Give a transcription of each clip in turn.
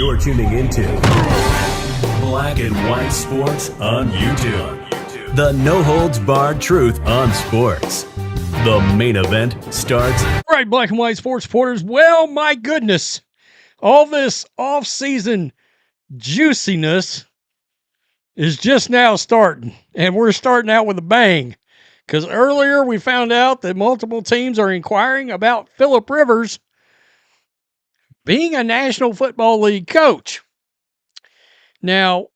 You're tuning into Black and White Sports on YouTube. The no-holds-barred truth on sports. The main event starts. All right, Black and White Sports supporters. Well, my goodness. All this off-season juiciness is just now starting. And we're starting out with a bang. Because earlier we found out that multiple teams are inquiring about Phillip Rivers being a National Football League coach. Now,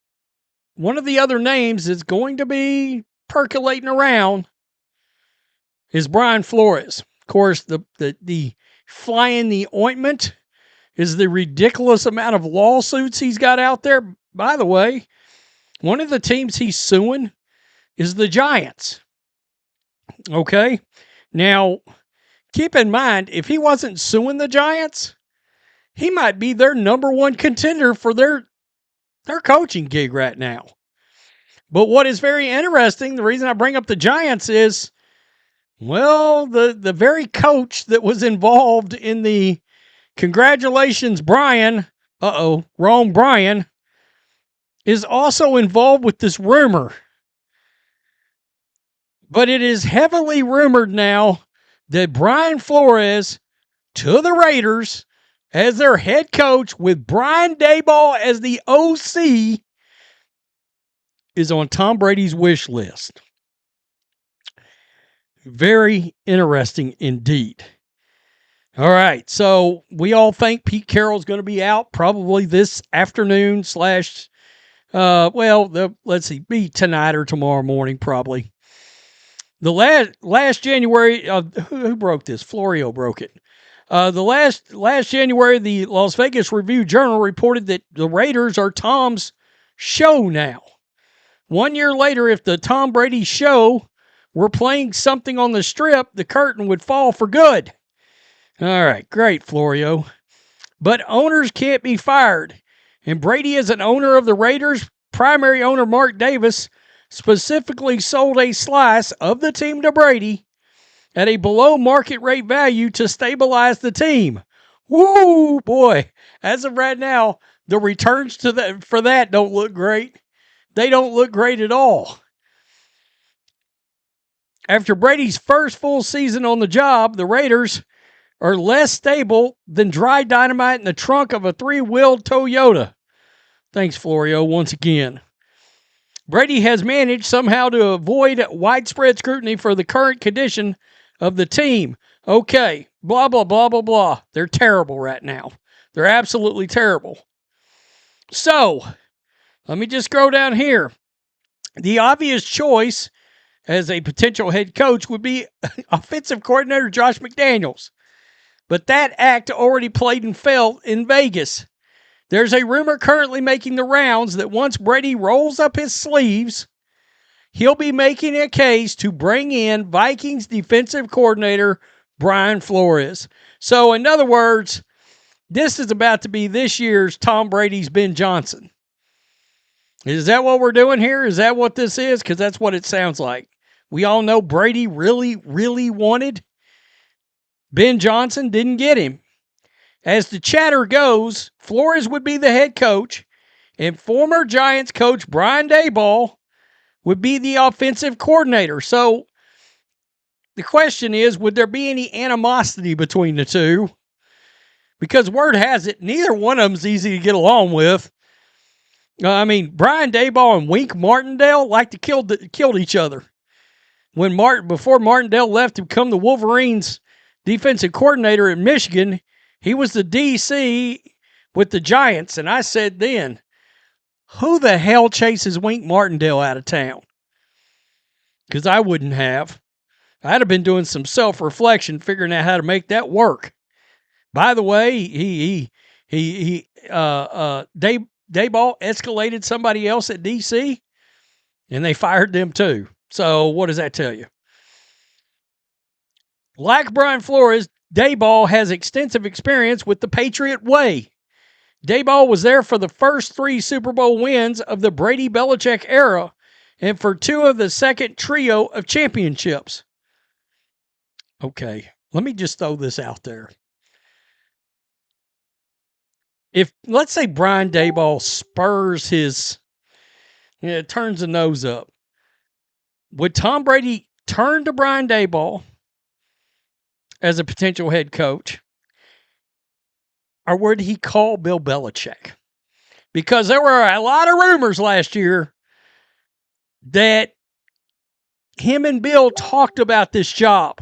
one of the other names that's going to be percolating around is Brian Flores. Of course, the fly in the ointment is the ridiculous amount of lawsuits he's got out there. By the way, one of the teams he's suing is the Giants. Okay? Now, keep in mind, if he wasn't suing the Giants, he might be their number one contender for their coaching gig right now. But what is very interesting, the reason I bring up the Giants is, well, the very coach that was involved in the congratulations, Brian, wrong Brian, is also involved with this rumor. But it is heavily rumored now that Brian Flores to the Raiders as their head coach with Brian Daboll as the OC is on Tom Brady's wish list. Very interesting indeed. All right, so we all think Pete Carroll's going to be out probably this afternoon let's see, be tonight or tomorrow morning probably. The last January, who broke this? Florio broke it. The last January, the Las Vegas Review-Journal reported that the Raiders are Tom's show now. 1 year later, if the Tom Brady show were playing something on the Strip, the curtain would fall for good. All right, great, Florio. But owners can't be fired. And Brady, as an owner of the Raiders, primary owner Mark Davis, specifically sold a slice of the team to Brady at a below market rate value to stabilize the team. Woo, boy. As of right now, the returns for that don't look great. They don't look great at all. After Brady's first full season on the job, the Raiders are less stable than dry dynamite in the trunk of a three-wheeled Toyota. Thanks, Florio, once again. Brady has managed somehow to avoid widespread scrutiny for the current condition of the team. Okay, blah, blah, blah, blah, blah. They're terrible right now. They're absolutely terrible. So, let me just scroll down here. The obvious choice as a potential head coach would be offensive coordinator Josh McDaniels. But that act already played and fell in Vegas. There's a rumor currently making the rounds that once Brady rolls up his sleeves, he'll be making a case to bring in Vikings defensive coordinator Brian Flores. So, in other words, this is about to be this year's Tom Brady's Ben Johnson. Is that what we're doing here? Is that what this is? Because that's what it sounds like. We all know Brady really, really wanted Ben Johnson, didn't get him. As the chatter goes, Flores would be the head coach, and former Giants coach Brian Daboll would be the offensive coordinator. So the question is, would there be any animosity between the two? Because word has it, neither one of them's easy to get along with. Brian Daboll and Wink Martindale like to killed each other. Before Martindale left to become the Wolverines' defensive coordinator in Michigan, he was the DC with the Giants, and I said then, who the hell chases Wink Martindale out of town? Because I wouldn't have. I'd have been doing some self-reflection, figuring out how to make that work. By the way, Daboll escalated somebody else at DC, and they fired them too. So what does that tell you? Like Brian Flores, Daboll has extensive experience with the Patriot way. Daboll was there for the first 3 Super Bowl wins of the Brady Belichick era and for 2 of the second trio of championships. Okay, let me just throw this out there. if, let's say, Brian Daboll spurs turns the nose up, would Tom Brady turn to Brian Daboll as a potential head coach, or would he call Bill Belichick? Because there were a lot of rumors last year that him and Bill talked about this job.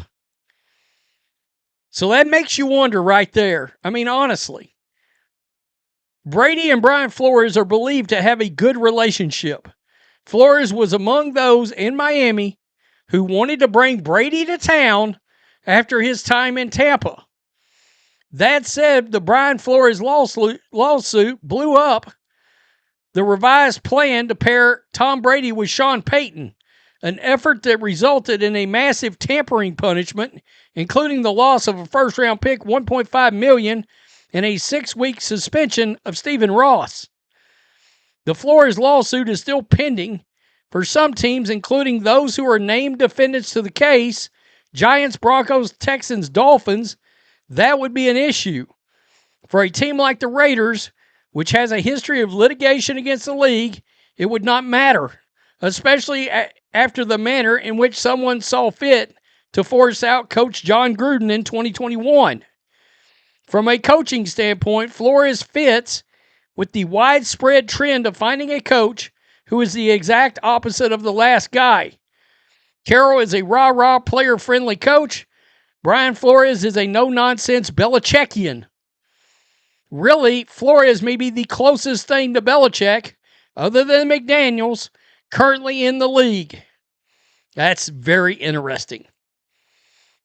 So that makes you wonder right there. I mean, honestly, Brady and Brian Flores are believed to have a good relationship. Flores was among those in Miami who wanted to bring Brady to town after his time in Tampa. That said, the Brian Flores lawsuit blew up the revised plan to pair Tom Brady with Sean Payton, an effort that resulted in a massive tampering punishment, including the loss of a first-round pick, $1.5 million, and a 6-week suspension of Stephen Ross. The Flores lawsuit is still pending for some teams, including those who are named defendants to the case, Giants, Broncos, Texans, Dolphins. That would be an issue. For a team like the Raiders, which has a history of litigation against the league, it would not matter, especially after the manner in which someone saw fit to force out Coach John Gruden in 2021. From a coaching standpoint, Flores fits with the widespread trend of finding a coach who is the exact opposite of the last guy. Carroll is a rah-rah, player-friendly coach. Brian Flores is a no-nonsense Belichickian. Really, Flores may be the closest thing to Belichick, other than McDaniels, currently in the league. That's very interesting.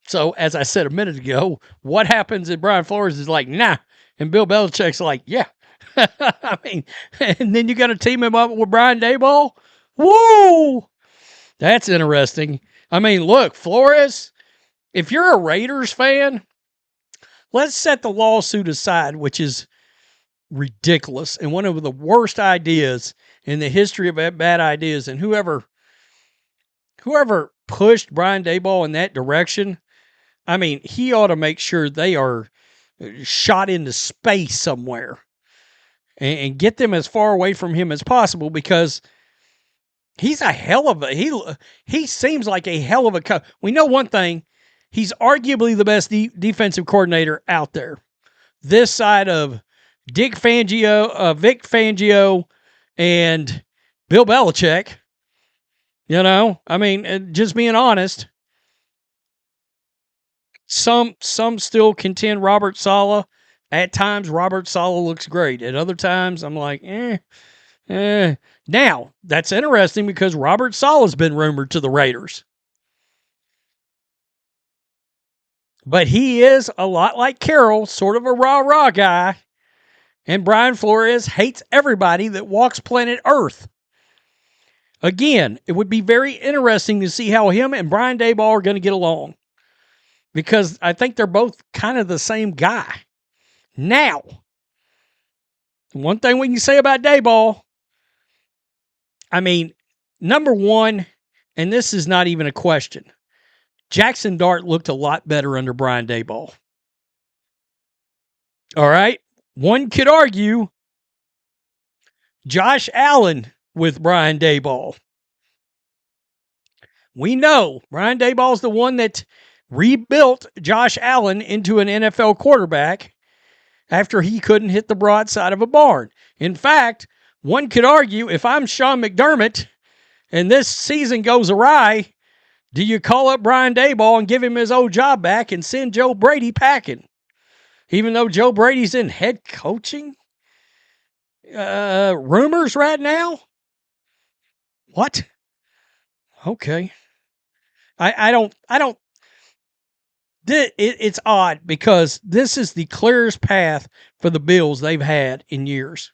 So, as I said a minute ago, what happens if Brian Flores is like, nah, and Bill Belichick's like, yeah. I mean, and then you got to team him up with Brian Daboll? Woo! That's interesting. I mean, look, Flores, if you're a Raiders fan, let's set the lawsuit aside, which is ridiculous and one of the worst ideas in the history of bad ideas. And whoever pushed Brian Daboll in that direction, I mean, he ought to make sure they are shot into space somewhere and get them as far away from him as possible, because he's a hell of a he seems like a hell of a coach. We know one thing. He's arguably the best defensive coordinator out there. This side of Vic Fangio, and Bill Belichick. You know, I mean, just being honest. Some still contend Robert Saleh. At times, Robert Saleh looks great. At other times, I'm like, Now, that's interesting because Robert Saleh's been rumored to the Raiders. But he is a lot like Carroll, sort of a rah-rah guy. And Brian Flores hates everybody that walks planet Earth. Again, it would be very interesting to see how him and Brian Daboll are going to get along, because I think they're both kind of the same guy. Now, one thing we can say about Daboll, I mean, number one, and this is not even a question, Jackson Dart looked a lot better under Brian Daboll. All right? One could argue Josh Allen with Brian Daboll. We know Brian Daboll's the one that rebuilt Josh Allen into an NFL quarterback after he couldn't hit the broadside of a barn. In fact, one could argue, if I'm Sean McDermott and this season goes awry, do you call up Brian Daboll and give him his old job back and send Joe Brady packing? Even though Joe Brady's in head coaching rumors right now? What? Okay. I don't. It's odd because this is the clearest path for the Bills they've had in years.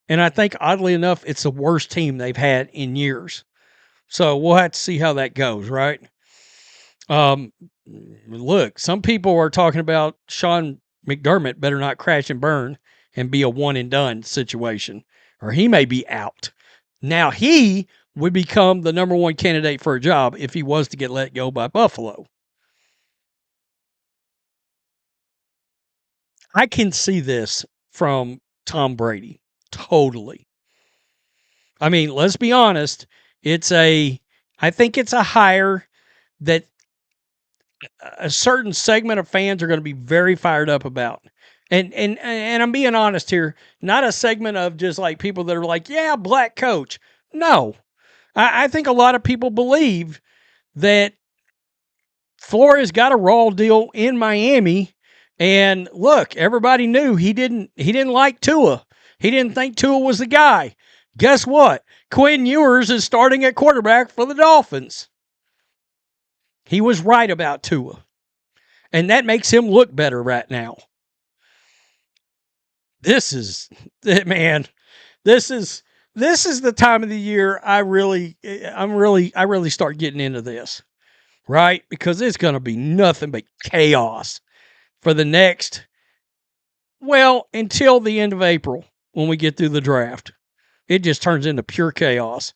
And I think, oddly enough, it's the worst team they've had in years. So we'll have to see how that goes, right? Look, some people are talking about Sean McDermott better not crash and burn and be a one-and-done situation, or he may be out. Now, he would become the number one candidate for a job if he was to get let go by Buffalo. I can see this. from Tom Brady. Totally. I mean, let's be honest. I think it's a hire that a certain segment of fans are going to be very fired up about. And I'm being honest here, not a segment of just like people that are like, yeah, black coach. No. I think a lot of people believe that Flores got a raw deal in Miami. And look, everybody knew he didn't like Tua. He didn't think Tua was the guy. Guess what? Quinn Ewers is starting at quarterback for the Dolphins. He was right about Tua. And that makes him look better right now. This is the time of the year I really start getting into this. Right? Because it's going to be nothing but chaos for the next, until the end of April when we get through the draft. It just turns into pure chaos.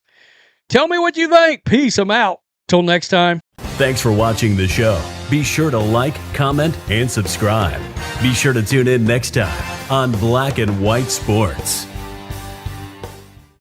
Tell me what you think. Peace. I'm out. Till next time. Thanks for watching the show. Be sure to like, comment, and subscribe. Be sure to tune in next time on Black and White Sports.